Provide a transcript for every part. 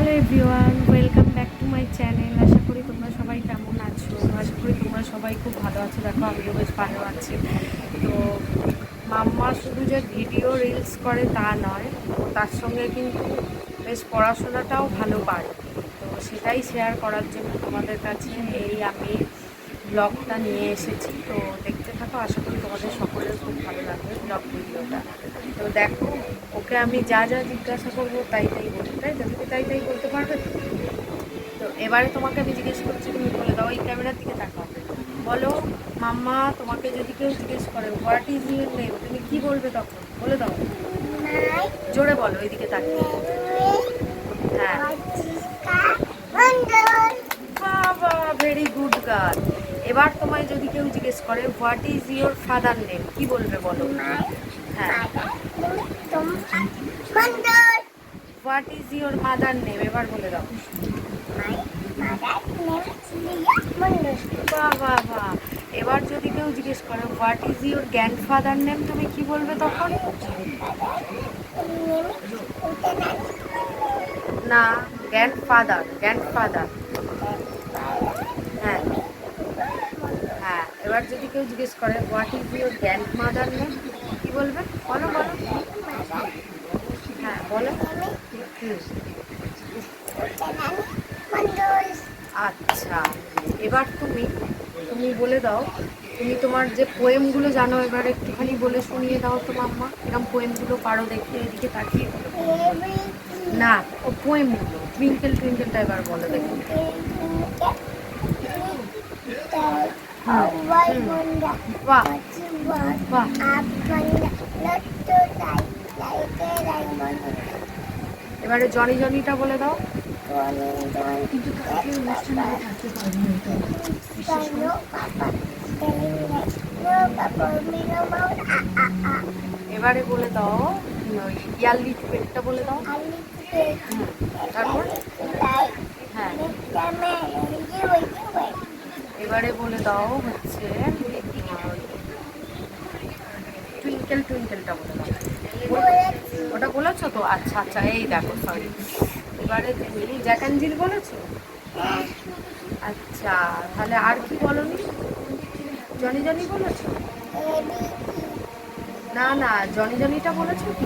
Hello everyone, welcome back to my channel. আশা করি তোমরা সবাই কেমন আছো। আশা করি তোমরা সবাই খুব ভালো আছো। দেখো আমিও বেশ ভালো আছি। তো মাম্মা শুধু যে ভিডিও রিলস করে তা নয়, ও তার সঙ্গে কিন্তু বেশ পড়াশোনাটাও ভালো পারে। তো সেটাই শেয়ার করার জন্য তোমাদের কাছে এই আমি ব্লগটা নিয়ে এসেছি। তো দেখতে থাকো, আশা করি তোমাদের সকলের খুব ভালো লাগবে ব্লগ ভিডিওটা। তো দেখো, ওকে আমি যা যা জিজ্ঞাসা করবো তাই তাই বলতে, তাই তো তুমি তাই তাই বলতে পারবে তো? তো এবারে তোমাকে আমি জিজ্ঞেস করছি, তুমি বলে দাও, এই ক্যামেরার দিকে তাকাও, বলো মাম্মা তোমাকে যদি কেউ জিজ্ঞেস করে হোয়াট ইজ ইউর নেম, তুমি কি বলবে তখন? বলে দাও, জোরে বলো, এইদিকে তাকিয়ে। হ্যাঁ, বাবা ভেরি গুড গার্ল। এবার তোমায় যদি কেউ জিজ্ঞেস করে what is your father name, কি বলবে বলো? হ্যাঁ, what is your mother name, এবার বলে দাও। বাহ বাহ বাহ। এবার যদি কেউ জিজ্ঞেস করে what is your grandfather name, তুমি কি বলবে তখন? না, গ্র্যান্ডফাদার, গ্র্যান্ডফাদার। হ্যাঁ হ্যাঁ, এবার যদি কেউ জিজ্ঞেস করে what is your grandmother name, কি বলবে? বলো বলো। হ্যাঁ বলো। হুম, আচ্ছা। এবার তুমি তুমি বলে দাও, তুমি তোমার যে পোয়েমগুলো জানো এবার একটুখানি বলে শুনিয়ে দাও তো মাম্মা। এরকম পোয়েমগুলো পারো দেখি, এদিকে তাকিয়ে বলো। না, ও পোয়েমগুলো, টুইঙ্কেল টুইঙ্কেলটা এবার বলো দেখি। বাহ বাহ। এবারে জনি জনিটা বলে দাও। কিন্তু কালকে অনুষ্ঠানে থাকতে পারবো না, বিশেষ করে। এবারে বলে দাও ইয়ারলি টুয়েটটা বলে দাও। তারপর হ্যাঁ, এবারে বলে দাও হচ্ছে টুইঙ্কেল টুইঙ্কেলটা বলে দাও। ওটা বলেছো তো? আচ্ছা আচ্ছা, এই দেখো, সরি। এবারে তুমি জ্যাক অ্যান্ড জিল বলেছো? আচ্ছা, তাহলে আর কি বলনি? জনি জনি বলেছো? না না, জনি জনিটা বলেছো কি?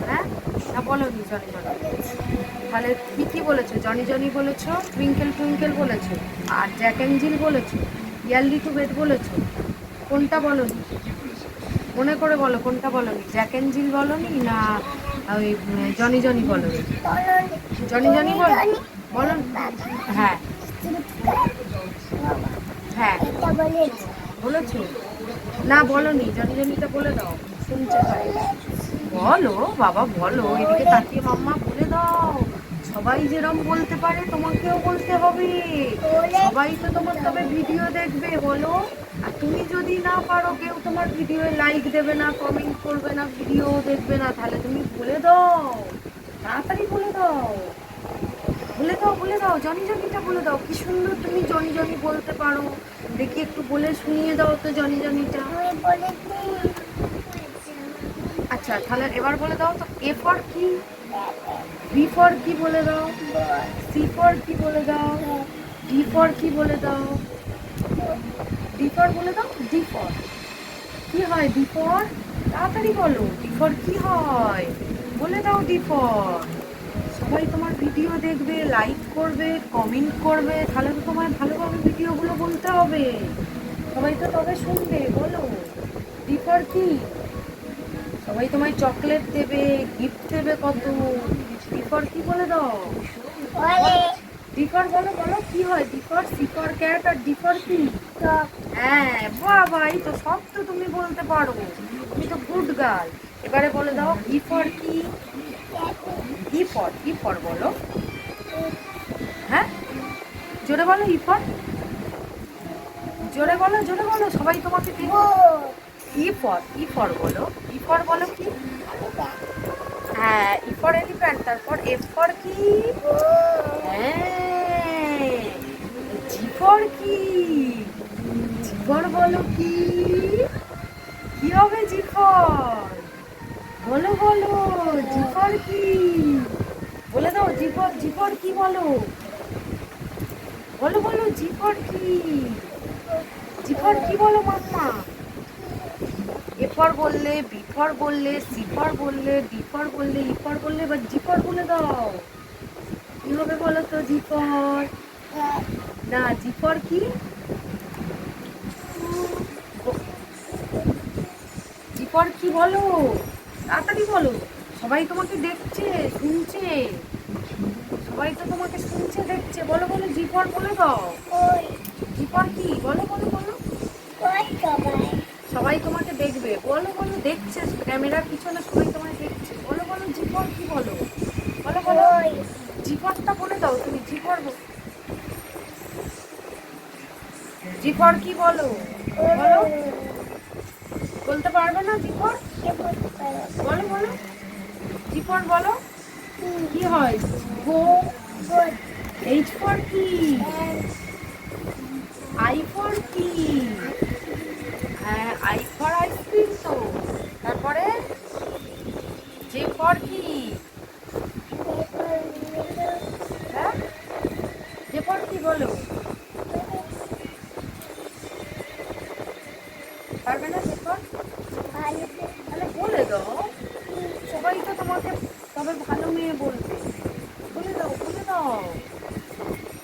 হ্যাঁ, না বলোনি জনি জনি। তাহলে কি কি বলেছো? জনি জনি বলেছো, টুইঙ্কেল টুইঙ্কেল বলেছো, আর জ্যাক অ্যান্ড জিল বলেছো, ইয়ারলি টু বেড বলেছো। কোনটা বলোনি? মনে করে বলো, কোনটা বলোনি? জ্যাক অ্যান্ড জিল বলোনি না ওই জনি জনি বলোনি? জনি জনি বলো, বলো। হ্যাঁ হ্যাঁ, বলেছো? না বলোনি, জনি জনিটা বলে দাও, শুনতে পাই। বলো বাবা বলো, এদিকে তাকিয়ে মাম্মা বলে দাও। সবাই যেরকম বলতে পারে তোমাকেও বলতে হবে। সবাই তো তোমার তবে ভিডিও দেখবে, বলো। আর তুমি যদি না পারো, কেউ তোমার ভিডিও লাইক দেবে না, কমেন্ট করবে না, ভিডিও দেখবে না, তাহলে তুমি বলে দাও, তাড়াতাড়ি বলে দাও, বলে দাও, বলে দাও, জনি জনিটা বলে দাও। কি সুন্দর তুমি জনি জনি বলতে পারো, দেখি একটু বলে শুনিয়ে দাও তো জনি জনিটা। আচ্ছা, তাহলে এবার বলে দাও তো, এ ফর কি, বি ফর কি বলে দাও, সি ফর কি বলে দাও, ডি ফর কি বলে দাও, ডি ফর বলে দাও। ডি ফর কি হয়? ডি ফর তাড়াতাড়ি বলো, ডি ফর কি হয় বলে দাও। ডি ফর সবাই তোমার ভিডিও দেখবে, লাইক করবে, কমেন্ট করবে, তাহলে তো তোমায় ভালোভাবে ভিডিওগুলো বলতে হবে, সবাই তো তবে শুনবে, বলো। ডি ফর কি? সবাই তোমায় চকলেট দেবে, গিফট দেবে কত। ডিফর কি বলে দাও। ডিফর বলো, বলো কি হয়? ডিফর, সিফর ক্যাট, আর ডিফর কি? হ্যাঁ বাবা, এই তো সব তো তুমি বলতে পারো, তুমি তো গুড গার্ল। এবারে বলে দাও ই ফর কি? ই ফর, ই ফর বলো। হ্যাঁ, জোরে বলো, ই ফর, জোরে বলো, জোরে বলো, সবাই তোমাকে দেখো। ই ফর, ই ফর বলো, ই ফর বলো কি? হ্যাঁ, ই ফর এলিফ্যান্ট। তারপর এফ ফর কি? হ্যাঁ, জি ফর কি? জি ফর বলো কি? কি হবে জি ফর? বলো বলো, জি ফর কি? বলে দাও, জি ফর, জি ফর কি বলো বলো বলো, জি ফর কি? জি ফর কি বলো মাম্মা? এ ফর বললে, বি ফর বললে, সি ফর বললে, ডি ফর বললে, ই ফর বললে, এবার জি ফর বলে দাও। কি হবে বলো তো? জি ফর না, জি ফর কি? জি ফর কি বলো? তাড়াতাড়ি বলো, সবাই তোমাকে দেখছে, শুনছে, সবাই তো তোমাকে শুনছে, দেখছে। বলো বলো, জি ফর বলে দাও। জি ফর কি? বলো বলো বলো। সবাই তোমাকে দেখবে, বলো বলো, দেখছে ক্যামেরার পিছনে, সবাই তোমায় দেখছে। বলো বলো, জি ফর কি বলো? বলো বলো, জি ফরটা বলে দাও তুমি। জি ফর, জি ফর কি বলো? বলো, বলতে পারবে না জি ফর? বলো বলো, জি ফর বলো। কি হয়? গো। এইচ ফর কি? আই ফর কি? হ্যাঁ, আই ফর আইসক্রিম তো। তারপরে জে ফর কি? হ্যাঁ, জে ফর কি বলো? পারবে না জে ফর? তাহলে বলে দাও, সবাই তো তোমাকে তবে ভালো মেয়ে বলবে। বলে দাও বলে দাও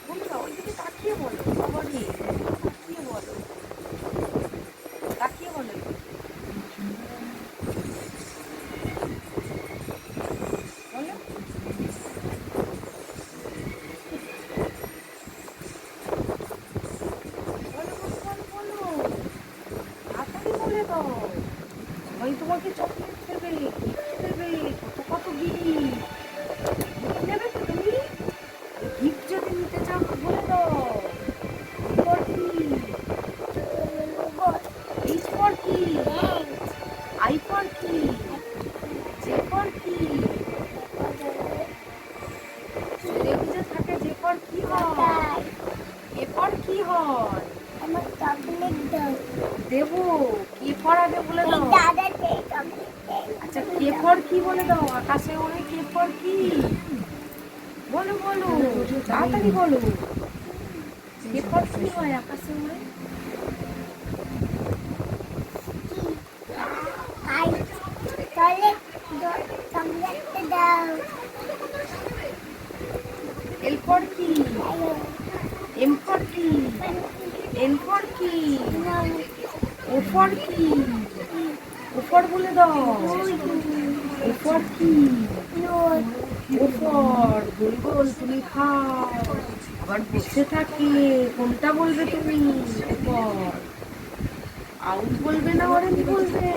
বলে দাও, ওইদিকে তাকিয়ে বলো। সবারই তাকিয়ে বলো, তাকিয়ে বলো। বলো বলো বলো বলো বলো, তাড়াতাড়ি বলে দাও। সবাই তোমাকে চকলেট দেবে, গিফট দেবে, কত কত গিফট। গিফট নেবে তো তুমি? গিফট যদি নিতে চাও তো বলে দাও। ফর কি? এইচ ফর কি? আই ফর কি? জে ফর কি? ছেলে বুঝে থাকে, জে ফর কি হয়? কে ফর কি হয়? দেবো। কে ফর আগে বলে দাও। আচ্ছা, কে ফর কি বলে দাও। আকাশে ওড়ে কে ফর কি? বলো বলো, তাড়াতাড়ি বলো। কে ফর কি হয় আকাশে ওড়ে? এল ফর কি? এম ফর কি? এন ফর কি? ও ফর কি? ও ফর বলে দাও। ও ফর কি? ও ফর গোল গোল তুমি খাও, আবার বসে থাকে। কোনটা বলবে তুমি? ও ফর আউট বলবে না অরেঞ্জ বলবে?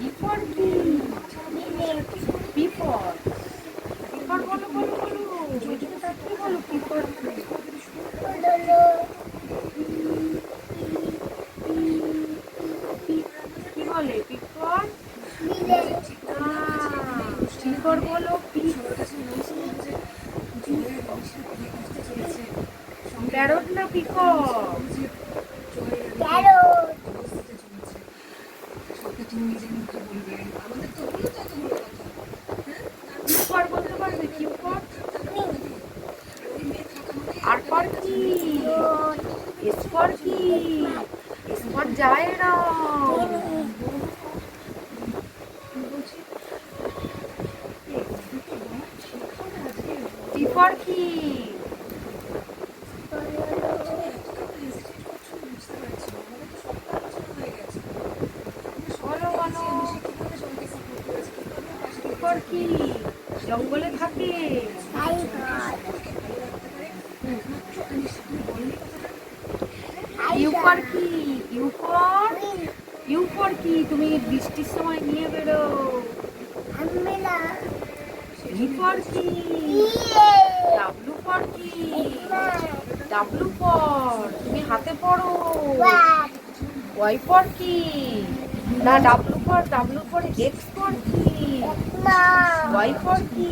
ই ফর কি? পি ফর, পি ফর বলো বলো বলো, ওইদিকে তাকিয়ে বলো। পি ফর কি বলে? পি ফর পি ফর বলো। পি প্যারট না পিকক? কিউ ফর বলতে পারবে? Q for? আর ফর কি? এস ফর কি? এস ফর যায় না। টি ফর কি? বলো বলো, টি ফর কি? জঙ্গলে থাকে। ইউ ফর কি? ইউ ফর, ইউ ফর কি? তুমি বৃষ্টির সময় নিয়ে বেরো। ভি ফর কি? ডাব্লু ফর কি? ডাব্লু ফর তুমি হাতে পড়ো। ওয়াই ফর কি? না, W for, W for x for কি? ওয়াই ফর কি?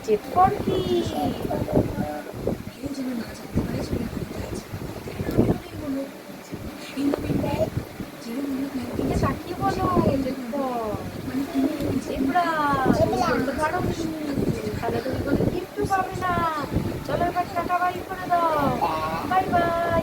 জেড ফর কি? বলো জেব্রা বলতে পারো তাহলে তুমি কোনো গিফটও পাবে না। চলো এবার টাটা বাই করে দাও, বাই বাই।